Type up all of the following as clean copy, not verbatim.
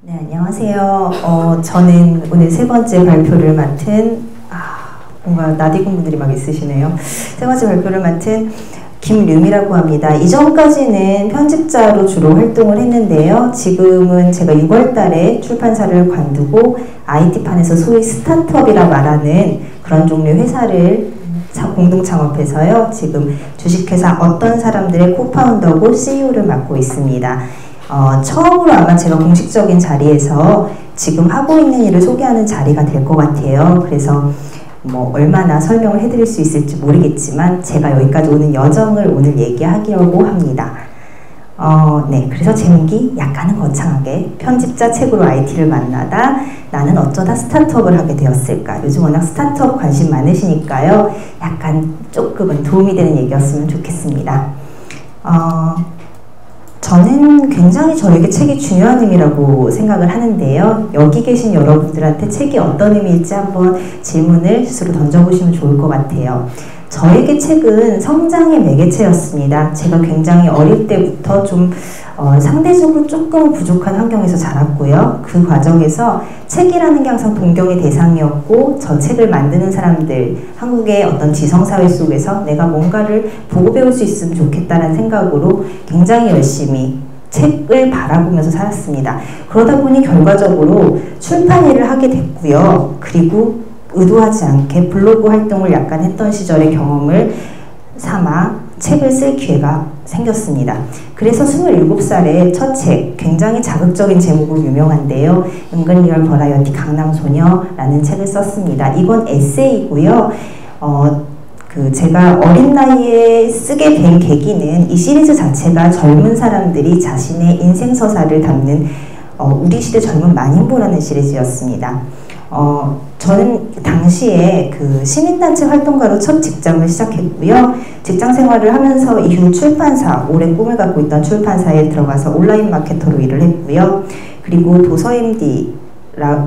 네, 안녕하세요. 저는 오늘 세 번째 발표를 맡은, 뭔가 낯익은 분들이 막 있으시네요. 세 번째 발표를 맡은 김류미라고 합니다. 이전까지는 편집자로 주로 활동을 했는데요. 지금은 제가 6월 달에 출판사를 관두고 IT판에서 소위 스타트업이라 말하는 그런 종류의 회사를 공동 창업해서요. 지금 주식회사 어떤 사람들의 코파운더고 CEO를 맡고 있습니다. 처음으로 아마 제가 공식적인 자리에서 지금 하고 있는 일을 소개하는 자리가 될 것 같아요. 그래서 뭐 얼마나 설명을 해드릴 수 있을지 모르겠지만 제가 여기까지 오는 여정을 오늘 얘기하려고 합니다. 네, 그래서 제목이 약간은 거창하게 편집자 책으로 IT를 만나다 나는 어쩌다 스타트업을 하게 되었을까. 요즘 워낙 스타트업 관심 많으시니까요. 약간 조금은 도움이 되는 얘기였으면 좋겠습니다. 저는 굉장히 저에게 책이 중요한 의미라고 생각을 하는데요. 여기 계신 여러분들한테 책이 어떤 의미일지 한번 질문을 스스로 던져보시면 좋을 것 같아요. 저에게 책은 성장의 매개체였습니다. 제가 굉장히 어릴 때부터 좀 상대적으로 조금 부족한 환경에서 자랐고요. 그 과정에서 책이라는 게 항상 동경의 대상이었고 저 책을 만드는 사람들, 한국의 어떤 지성사회 속에서 내가 뭔가를 보고 배울 수 있으면 좋겠다는 생각으로 굉장히 열심히 책을 바라보면서 살았습니다. 그러다 보니 결과적으로 출판 일을 하게 됐고요. 그리고 의도하지 않게 블로그 활동을 약간 했던 시절의 경험을 삼아 책을 쓸 기회가 생겼습니다. 그래서 27살에 첫 책, 굉장히 자극적인 제목으로 유명한데요. 은근리얼 버라이어티 강남소녀라는 책을 썼습니다. 이건 에세이고요. 제가 어린 나이에 쓰게 된 계기는 이 시리즈 자체가 젊은 사람들이 자신의 인생 서사를 담는 우리 시대 젊은 만인보라는 시리즈였습니다. 저는 당시에 그 시민단체 활동가로 첫 직장을 시작했고요. 직장 생활을 하면서 이후 출판사, 오랜 꿈을 갖고 있던 출판사에 들어가서 온라인 마케터로 일을 했고요. 그리고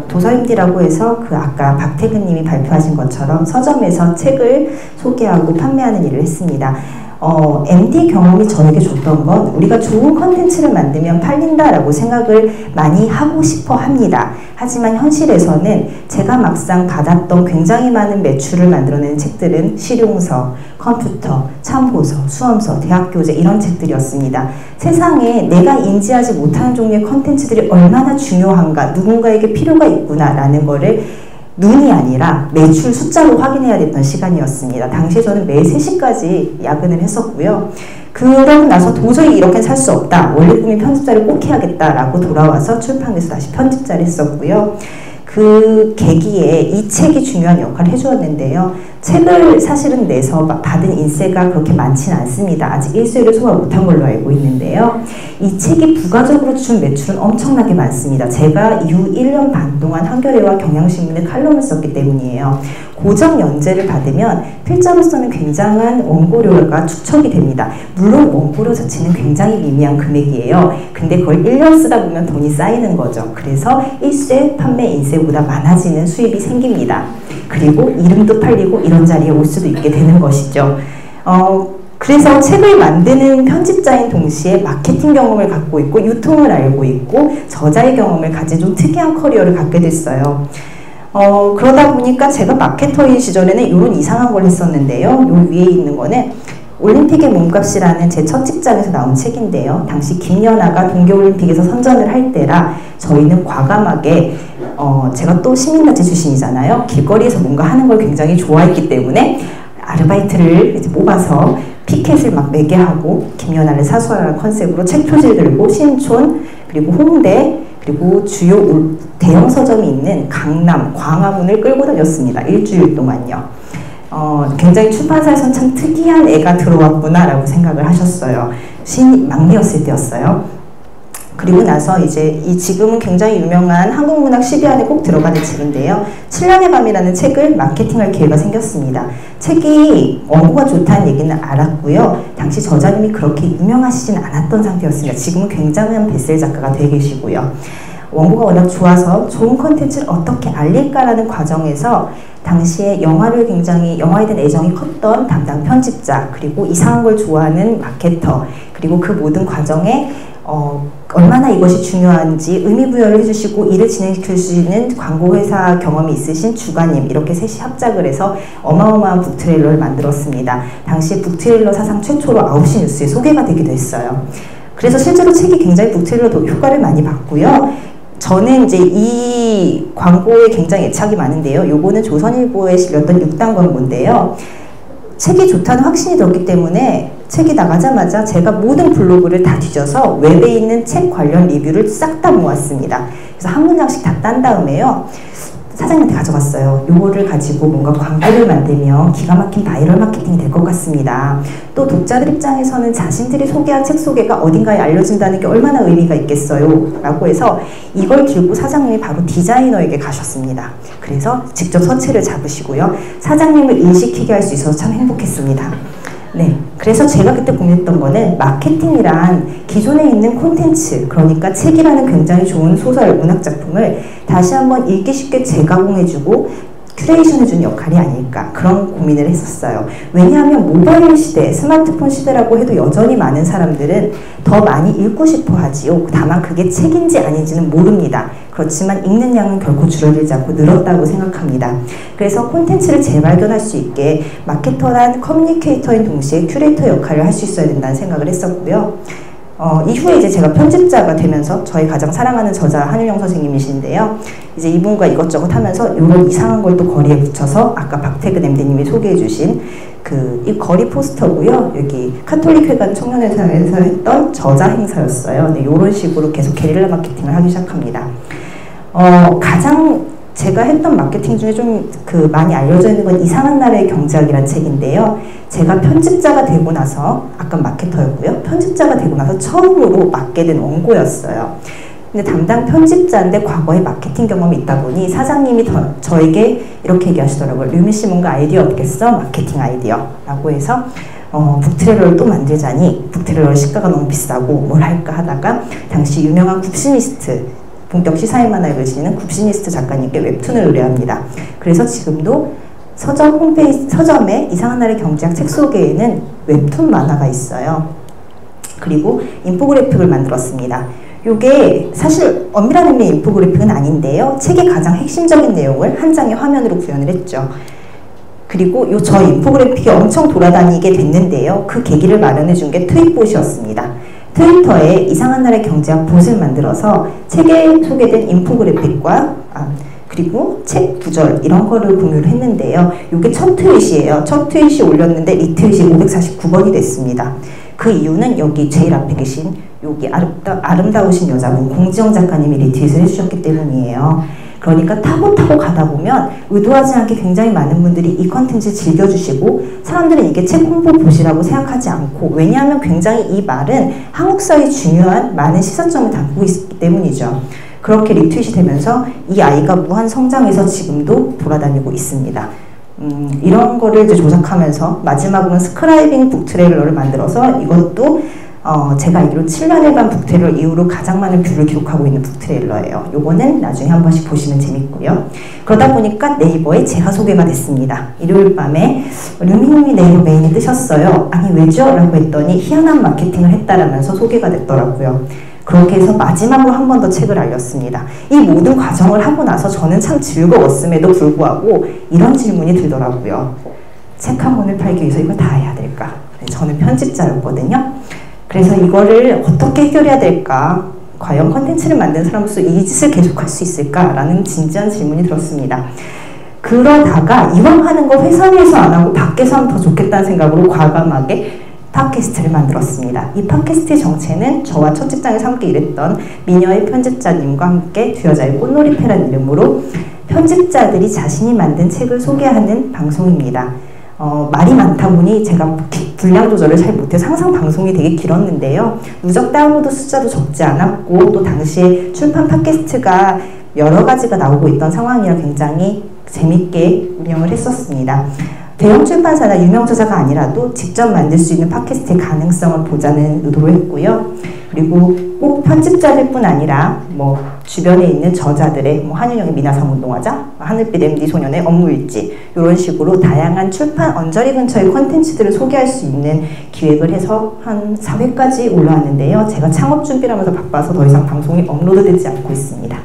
도서임디라고 해서 그 아까 박태근 님이 발표하신 것처럼 서점에서 책을 소개하고 판매하는 일을 했습니다. MD 경험이 저에게 줬던 건 우리가 좋은 컨텐츠를 만들면 팔린다라고 생각을 많이 하고 싶어 합니다. 하지만 현실에서는 제가 막상 받았던 굉장히 많은 매출을 만들어내는 책들은 실용서, 컴퓨터, 참고서, 수험서, 대학교재 이런 책들이었습니다. 세상에 내가 인지하지 못하는 종류의 컨텐츠들이 얼마나 중요한가, 누군가에게 필요가 있구나라는 거를 눈이 아니라 매출 숫자로 확인해야 됐던 시간이었습니다. 당시에 저는 매일 3시까지 야근을 했었고요. 그러고 나서 도저히 이렇게 살 수 없다. 원래 꿈이 편집자를 꼭 해야겠다라고 돌아와서 출판에서 다시 편집자를 했었고요. 그 계기에 이 책이 중요한 역할을 해주었는데요. 책을 사실은 내서 받은 인세가 그렇게 많지는 않습니다. 아직 1세를 소화 못한 걸로 알고 있는데요. 이 책이 부가적으로 준 매출은 엄청나게 많습니다. 제가 이후 1년 반 동안 한겨레와 경향신문에 칼럼을 썼기 때문이에요. 고정 연재를 받으면 필자로서는 굉장한 원고료가 축적이 됩니다. 물론 원고료 자체는 굉장히 미미한 금액이에요. 근데 그걸 1년 쓰다 보면 돈이 쌓이는 거죠. 그래서 1세 판매 인세보다 많아지는 수입이 생깁니다. 그리고 이름도 팔리고 이런 자리에 올 수도 있게 되는 것이죠. 그래서 책을 만드는 편집자인 동시에 마케팅 경험을 갖고 있고 유통을 알고 있고 저자의 경험을 가진 좀 특이한 커리어를 갖게 됐어요. 그러다 보니까 제가 마케터인 시절에는 이런 이상한 걸 했었는데요. 요 위에 있는 거는 올림픽의 몸값이라는 제 첫 직장에서 나온 책인데요. 당시 김연아가 동계올림픽에서 선전을 할 때라 저희는 과감하게 제가 또 시민단체 출신이잖아요. 길거리에서 뭔가 하는 걸 굉장히 좋아했기 때문에 아르바이트를 이제 뽑아서 피켓을 막 매게 하고 김연아를 사수하라는 컨셉으로 책 표지를 들고 신촌 그리고 홍대 그리고 주요 대형 서점이 있는 강남, 광화문을 끌고 다녔습니다. 일주일 동안요. 굉장히 출판사에서는 참 특이한 애가 들어왔구나 라고 생각을 하셨어요. 막내였을 때였어요. 그리고 나서 이제 지금은 굉장히 유명한 한국문학 10위 안에 꼭 들어가는 책인데요. 7년의 밤이라는 책을 마케팅할 기회가 생겼습니다. 책이 원고가 좋다는 얘기는 알았고요. 당시 저자님이 그렇게 유명하시진 않았던 상태였습니다. 지금은 굉장한 베스트셀러 작가가 되어 계시고요. 원고가 워낙 좋아서 좋은 컨텐츠를 어떻게 알릴까라는 과정에서 당시에 영화에 대한 애정이 컸던 담당 편집자 그리고 이상한 걸 좋아하는 마케터 그리고 그 모든 과정에 얼마나 이것이 중요한지 의미부여를 해주시고 이를 진행시킬 수 있는 광고회사 경험이 있으신 주관님, 이렇게 셋이 합작을 해서 어마어마한 북트레일러를 만들었습니다. 당시 북트레일러 사상 최초로 9시 뉴스에 소개가 되기도 했어요. 그래서 실제로 책이 굉장히 북트레일러도 효과를 많이 봤고요. 저는 이제 이 광고에 굉장히 애착이 많은데요. 요거는 조선일보에 실렸던 6단 광고인데요. 책이 좋다는 확신이 들었기 때문에 책이 나가자마자 제가 모든 블로그를 다 뒤져서 웹에 있는 책 관련 리뷰를 싹 다 모았습니다. 그래서 한 문장씩 다 딴 다음에요. 사장님한테 가져갔어요. 요거를 가지고 뭔가 광고를 만들면 기가 막힌 바이럴 마케팅이 될 것 같습니다. 또 독자들 입장에서는 자신들이 소개한 책 소개가 어딘가에 알려진다는 게 얼마나 의미가 있겠어요 라고 해서 이걸 들고 사장님이 바로 디자이너에게 가셨습니다. 그래서 직접 서체를 잡으시고요. 사장님을 일시키게 할 수 있어서 참 행복했습니다. 네, 그래서 제가 그때 고민했던 거는 마케팅이란 기존에 있는 콘텐츠, 그러니까 책이라는 굉장히 좋은 소설, 문학작품을 다시 한번 읽기 쉽게 재가공해주고 큐레이션해주는 역할이 아닐까, 그런 고민을 했었어요. 왜냐하면 모바일 시대, 스마트폰 시대라고 해도 여전히 많은 사람들은 더 많이 읽고 싶어 하지요. 다만 그게 책인지 아닌지는 모릅니다. 그렇지만 읽는 양은 결코 줄어들지 않고 늘었다고 생각합니다. 그래서 콘텐츠를 재발견할 수 있게 마케터란 커뮤니케이터인 동시에 큐레이터 역할을 할 수 있어야 된다는 생각을 했었고요. 이후에 이제 제가 편집자가 되면서 저희 가장 사랑하는 저자 한윤영 선생님이신데요. 이제 이분과 이것저것 하면서 이런 이상한 걸 또 거리에 붙여서 아까 박태근 MD님이 소개해 주신 이 거리 포스터고요. 여기 카톨릭회관 청년회사에서 했던 저자 행사였어요. 네, 이런 식으로 계속 게릴라 마케팅을 하기 시작합니다. 가장 제가 했던 마케팅 중에 좀 많이 알려져 있는 건 이상한 나라의 경제학이라는 책인데요. 제가 편집자가 되고 나서, 아까 마케터였고요. 편집자가 되고 나서 처음으로 맡게 된 원고였어요. 근데 담당 편집자인데 과거에 마케팅 경험이 있다 보니 사장님이 저에게 이렇게 얘기하시더라고요. 류미 씨 뭔가 아이디어 없겠어? 마케팅 아이디어 라고 해서 북트레일러를 또 만들자니 북트레일러 시가가 너무 비싸고 뭘 할까 하다가 당시 유명한 굽시니스트, 본격 시사회 만화를 그리시는 굽시니스트 작가님께 웹툰을 의뢰합니다. 그래서 지금도 서점에 이상한 나라의 경제학 책 소개에는 웹툰 만화가 있어요. 그리고 인포그래픽을 만들었습니다. 요게 사실 엄밀한 의미의 인포그래픽은 아닌데요. 책의 가장 핵심적인 내용을 한 장의 화면으로 구현을 했죠. 그리고 저 인포그래픽이 엄청 돌아다니게 됐는데요. 그 계기를 마련해 준 게 트윗봇이었습니다. 트위터에 이상한 나라의 경제학 봇을 만들어서 책에 소개된 인포그래픽과 그리고 책 구절 이런 거를 공유를 했는데요. 이게 첫 트윗이에요. 첫 트윗이 올렸는데 리트윗이 549번이 됐습니다. 그 이유는 여기 제일 앞에 계신 여기 아름다우신 여자분 공지영 작가님이 리트윗을 해주셨기 때문이에요. 그러니까 타고 가다 보면 의도하지 않게 굉장히 많은 분들이 이 컨텐츠를 즐겨주시고 사람들은 이게 책 홍보 봇이라고 생각하지 않고, 왜냐하면 굉장히 이 말은 한국 사회의 중요한 많은 시사점을 담고 있기 때문이죠. 그렇게 리트윗이 되면서 이 아이가 무한 성장해서 지금도 돌아다니고 있습니다. 이런 거를 이제 조작하면서 마지막으로는 스크라이빙 북트레일러를 만들어서 이것도 제가 알기로 7년여간 북트레일러 이후로 가장 많은 뷰를 기록하고 있는 북트레일러예요. 요거는 나중에 한 번씩 보시면 재밌고요. 그러다 보니까 네이버에 제가 소개가 됐습니다. 일요일 밤에 류미님이 네이버 메인에 뜨셨어요. 아니 왜죠? 라고 했더니 희한한 마케팅을 했다라면서 소개가 됐더라고요. 그렇게 해서 마지막으로 한 번 더 책을 알렸습니다. 이 모든 과정을 하고 나서 저는 참 즐거웠음에도 불구하고 이런 질문이 들더라고요. 책 한 권을 팔기 위해서 이걸 다 해야 될까? 저는 편집자였거든요. 그래서 이거를 어떻게 해결해야 될까? 과연 컨텐츠를 만든 사람으로서 이 짓을 계속할 수 있을까라는 진지한 질문이 들었습니다. 그러다가 이왕 하는 거 회사 내에서 안 하고 밖에서 하면 더 좋겠다는 생각으로 과감하게 팟캐스트를 만들었습니다. 이 팟캐스트의 정체는 저와 첫 직장에서 함께 일했던 미녀의 편집자님과 함께 두 여자의 꽃놀이패라는 이름으로 편집자들이 자신이 만든 책을 소개하는 방송입니다. 말이 많다 보니 제가 분량 조절을 잘 못해서 항상 방송이 되게 길었는데요. 누적 다운로드 숫자도 적지 않았고 또 당시에 출판 팟캐스트가 여러 가지가 나오고 있던 상황이라 굉장히 재밌게 운영을 했었습니다. 대형 출판사나 유명 저자가 아니라도 직접 만들 수 있는 팟캐스트의 가능성을 보자는 의도로 했고요. 그리고 꼭 편집자들 뿐 아니라 뭐 주변에 있는 저자들의 뭐 한윤영의 미나상 운동하자, 하늘빛 MD 소년의 업무일지 이런 식으로 다양한 출판 언저리 근처의 콘텐츠들을 소개할 수 있는 기획을 해서 한 4회까지 올라왔는데요. 제가 창업 준비를 하면서 바빠서 더 이상 방송이 업로드되지 않고 있습니다.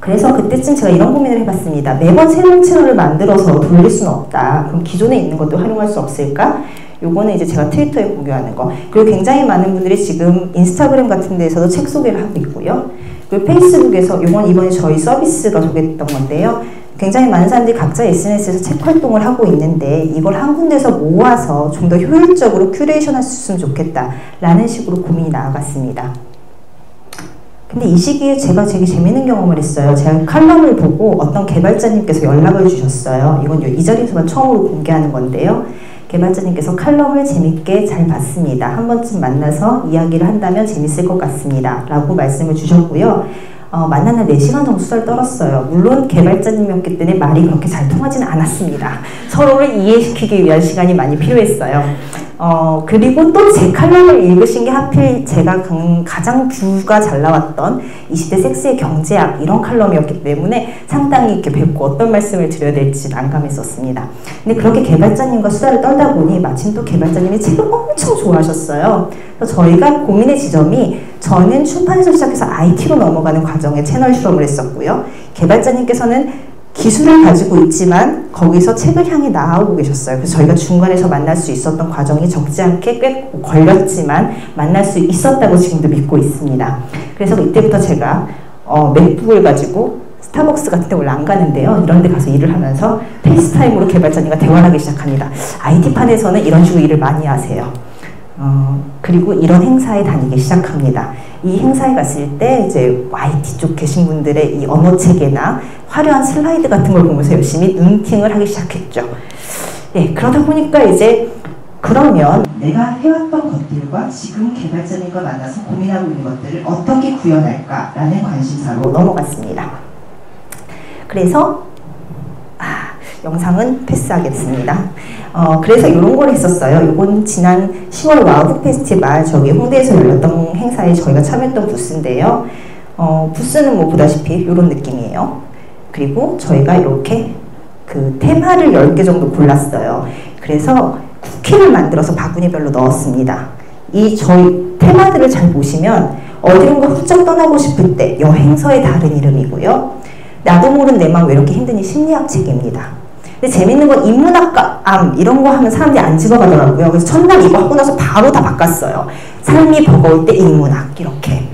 그래서 그때쯤 제가 이런 고민을 해봤습니다. 매번 새로운 채널을 만들어서 돌릴 수는 없다. 그럼 기존에 있는 것도 활용할 수 없을까? 요거는 이제 제가 트위터에 공유하는 거. 그리고 굉장히 많은 분들이 지금 인스타그램 같은 데에서도 책 소개를 하고 있고요. 그리고 페이스북에서 요건 이번에 저희 서비스가 소개했던 건데요. 굉장히 많은 사람들이 각자 SNS에서 책 활동을 하고 있는데 이걸 한 군데서 모아서 좀 더 효율적으로 큐레이션 할 수 있으면 좋겠다 라는 식으로 고민이 나아갔습니다. 근데 이 시기에 제가 되게 재밌는 경험을 했어요. 제가 칼럼을 보고 어떤 개발자님께서 연락을 주셨어요. 이건 이 자리에서만 처음으로 공개하는 건데요. 개발자님께서 칼럼을 재밌게 잘 봤습니다. 한 번쯤 만나서 이야기를 한다면 재밌을 것 같습니다. 라고 말씀을 주셨고요. 만난 날 4시간 정도 수다를 떨었어요. 물론 개발자님이었기 때문에 말이 그렇게 잘 통하지는 않았습니다. 서로를 이해시키기 위한 시간이 많이 필요했어요. 그리고 또 제 칼럼을 읽으신 게 하필 제가 가장 뷰가 잘 나왔던 20대 섹스의 경제학 이런 칼럼이었기 때문에 상당히 이렇게 뵙고 어떤 말씀을 드려야 될지 난감했었습니다. 근데 그렇게 개발자님과 수다를 떨다 보니 마침 또 개발자님이 책을 엄청 좋아하셨어요. 그래서 저희가 고민의 지점이 저는 출판에서 시작해서 IT로 넘어가는 과정에 채널 실험을 했었고요. 개발자님께서는 기술을 가지고 있지만 거기서 책을 향해 나아오고 계셨어요. 그래서 저희가 중간에서 만날 수 있었던 과정이 적지 않게 꽤 걸렸지만 만날 수 있었다고 지금도 믿고 있습니다. 그래서 이때부터 제가 맥북을 가지고 스타벅스 같은 데 원래 안 가는데요. 이런 데 가서 일을 하면서 페이스타임으로 개발자님과 대화를 하기 시작합니다. IT판에서는 이런 식으로 일을 많이 하세요. 그리고 이런 행사에 다니기 시작합니다. 이 행사에 갔을 때 이제 IT 쪽 계신 분들의 이 언어 체계나 화려한 슬라이드 같은 걸 보면서 열심히 눈팅을 하기 시작했죠. 네, 그러다 보니까 이제 그러면 내가 해왔던 것들과 지금 개발자님과 만나서 고민하고 있는 것들을 어떻게 구현할까라는 관심사로 넘어갔습니다. 그래서 영상은 패스하겠습니다. 그래서 이런 걸 했었어요. 이건 지난 10월 와우드 페스티벌 저기 홍대에서 열렸던 행사에 저희가 참여했던 부스인데요. 부스는 뭐 보다시피 이런 느낌이에요. 그리고 저희가 이렇게 그 테마를 10개 정도 골랐어요. 그래서 쿠키를 만들어서 바구니별로 넣었습니다. 이 저희 테마들을 잘 보시면 어디론가 훌쩍 떠나고 싶을 때 여행서의 다른 이름이고요. 나도 모르는 내 마음 왜 이렇게 힘드니 심리학 책입니다. 근데 재밌는 건 인문학과 암 이런 거 하면 사람들이 안 집어가더라고요. 그래서 첫날 이거 하고 나서 바로 다 바꿨어요. 삶이 버거울 때 인문학 이렇게.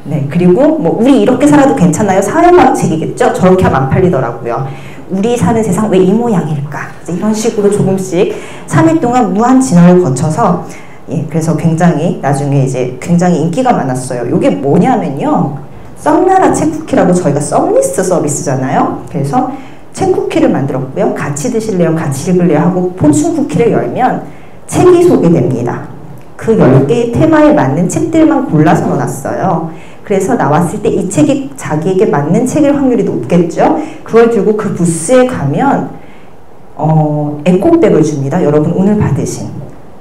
네, 그리고 뭐 우리 이렇게 살아도 괜찮아요? 사회과학 책이겠죠? 저렇게 하면 안 팔리더라고요. 우리 사는 세상 왜 이 모양일까? 이런 식으로 조금씩 3일 동안 무한 진화를 거쳐서 그래서 굉장히 나중에 이제 굉장히 인기가 많았어요. 이게 뭐냐면요. 썸나라 책쿠키라고 저희가 썸리스트 서비스잖아요. 그래서 책쿠키를 만들었고요. 같이 드실래요? 같이 읽을래요? 하고 포춘 쿠키를 열면 책이 소개됩니다. 그 10개의 테마에 맞는 책들만 골라서 넣어놨어요. 그래서 나왔을 때 이 책이 자기에게 맞는 책일 확률이 높겠죠. 그걸 들고 그 부스에 가면 에코백을 줍니다. 여러분 오늘 받으신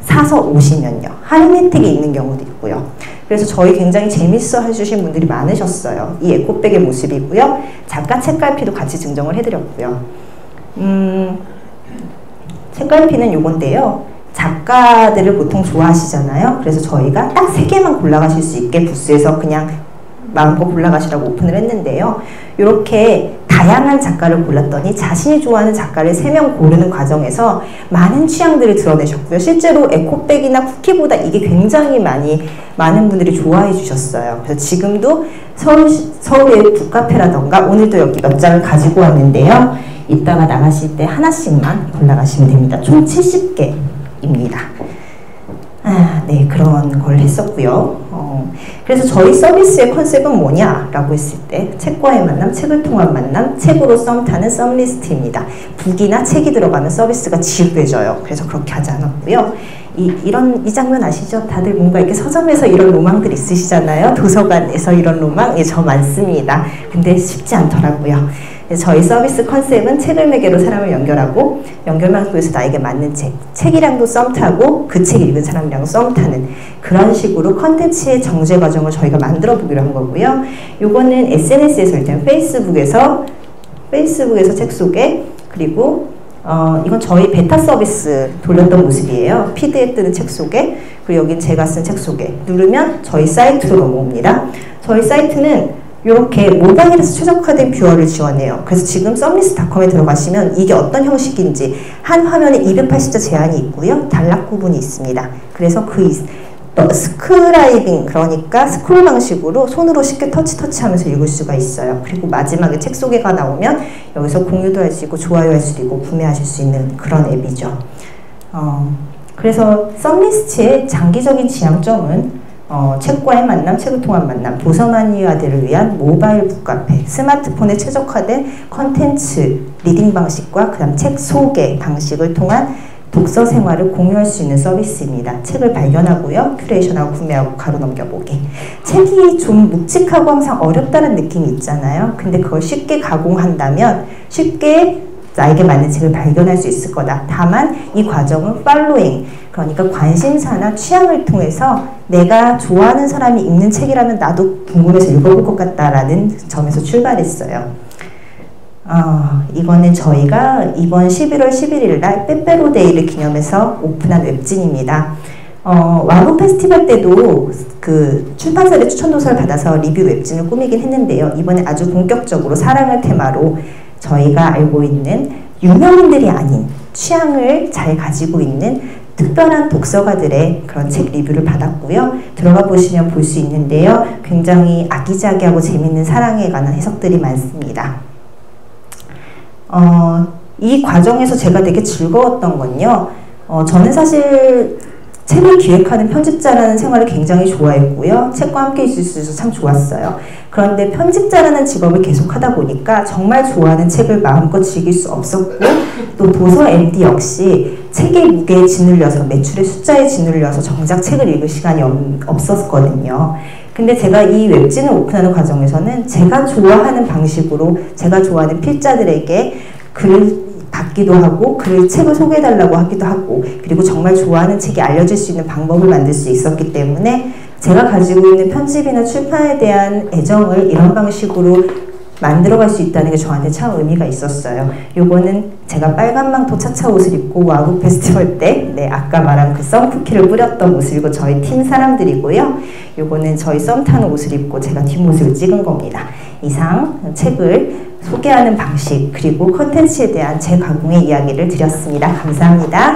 사서 오시면요. 할인 혜택이 있는 경우도 있고요. 그래서 저희 굉장히 재밌어 해주신 분들이 많으셨어요. 이 에코백의 모습이고요. 작가 책갈피도 같이 증정을 해드렸고요. 책갈피는 요건데요. 작가들을 보통 좋아하시잖아요. 그래서 저희가 딱 3개만 골라가실 수 있게 부스에서 그냥 마음껏 골라가시라고 오픈을 했는데요. 이렇게 다양한 작가를 골랐더니 자신이 좋아하는 작가를 3명 고르는 과정에서 많은 취향들을 드러내셨고요. 실제로 에코백이나 쿠키보다 이게 굉장히 많은 분들이 좋아해 주셨어요. 그래서 지금도 서울의 북카페라던가 오늘도 여기 몇 장을 가지고 왔는데요. 이따가 나가실 때 하나씩만 골라가시면 됩니다. 총 70개입니다. 네, 그런 걸 했었고요. 그래서 저희 서비스의 컨셉은 뭐냐라고 했을 때 책과의 만남, 책을 통한 만남, 책으로 썸 타는 썸리스트입니다. 북이나 책이 들어가면 서비스가 지루해져요. 그래서 그렇게 하지 않았고요. 이 장면 아시죠? 다들 뭔가 이렇게 서점에서 이런 로망들 있으시잖아요. 도서관에서 이런 로망, 저 많습니다. 근데 쉽지 않더라고요. 저희 서비스 컨셉은 책을 매개로 사람을 연결하고 연결망 속에서 나에게 맞는 책이랑도 썸 타고 그 책 읽은 사람이랑 썸 타는 그런 식으로 컨텐츠의 정제 과정을 저희가 만들어 보기로 한 거고요. 요거는 SNS에서 일단 페이스북에서 책 소개, 그리고 이건 저희 베타 서비스 돌렸던 모습이에요. 피드에 뜨는 책 소개, 그리고 여긴 제가 쓴 책 소개 누르면 저희 사이트로 넘어옵니다. 저희 사이트는 이렇게 모바일에서 최적화된 뷰어를 지원해요. 그래서 지금 썸리스트닷컴에 들어가시면 이게 어떤 형식인지 한 화면에 280자 제한이 있고요. 단락 구분이 있습니다. 그래서 스크라이빙, 그러니까 스크롤 방식으로 손으로 쉽게 터치하면서 읽을 수가 있어요. 그리고 마지막에 책 소개가 나오면 여기서 공유도 할 수 있고 좋아요 할 수도 있고 구매하실 수 있는 그런 앱이죠. 그래서 썸리스트의 장기적인 지향점은 책과의 만남, 책을 통한 만남, 도서 마니아들을 위한 모바일 북카페, 스마트폰에 최적화된 컨텐츠, 리딩 방식과 그 다음 책 소개 방식을 통한 독서 생활을 공유할 수 있는 서비스입니다. 책을 발견하고요. 큐레이션하고 구매하고 가로 넘겨보기. 책이 좀 묵직하고 항상 어렵다는 느낌이 있잖아요. 근데 그걸 쉽게 가공한다면 쉽게 나에게 맞는 책을 발견할 수 있을 거다. 다만 이 과정은 팔로잉, 그러니까 관심사나 취향을 통해서 내가 좋아하는 사람이 읽는 책이라면 나도 궁금해서 읽어볼 것 같다라는 점에서 출발했어요. 이거는 저희가 이번 11월 11일 날 빼빼로데이를 기념해서 오픈한 웹진입니다. 와무 페스티벌 때도 그 출판사의 추천 도서를 받아서 리뷰 웹진을 꾸미긴 했는데요. 이번에 아주 본격적으로 사랑을 테마로 저희가 알고 있는 유명인들이 아닌 취향을 잘 가지고 있는 특별한 독서가들의 그런 책 리뷰를 받았고요. 들어가 보시면 볼 수 있는데요. 굉장히 아기자기하고 재밌는 사랑에 관한 해석들이 많습니다. 이 과정에서 제가 되게 즐거웠던 건요. 저는 사실 책을 기획하는 편집자라는 생활을 굉장히 좋아했고요. 책과 함께 있을 수 있어서 참 좋았어요. 그런데 편집자라는 직업을 계속하다 보니까 정말 좋아하는 책을 마음껏 즐길 수 없었고, 또 도서 MD 역시 책의 무게에 짓눌려서, 매출의 숫자에 짓눌려서 정작 책을 읽을 시간이 없었거든요. 근데 제가 이 웹진을 오픈하는 과정에서는 제가 좋아하는 방식으로 제가 좋아하는 필자들에게 글을 받기도 하고 책을 소개해달라고 하기도 하고, 그리고 정말 좋아하는 책이 알려질 수 있는 방법을 만들 수 있었기 때문에 제가 가지고 있는 편집이나 출판에 대한 애정을 이런 방식으로 만들어갈 수 있다는 게 저한테 참 의미가 있었어요. 요거는 제가 빨간 망토 차차 옷을 입고 와우 페스티벌 때 아까 말한 그 썸쿠키를 뿌렸던 모습이고 저희 팀 사람들이고요. 요거는 저희 썸 타는 옷을 입고 제가 뒷모습을 찍은 겁니다. 이상 책을 소개하는 방식 그리고 컨텐츠에 대한 제 가공의 이야기를 드렸습니다. 감사합니다.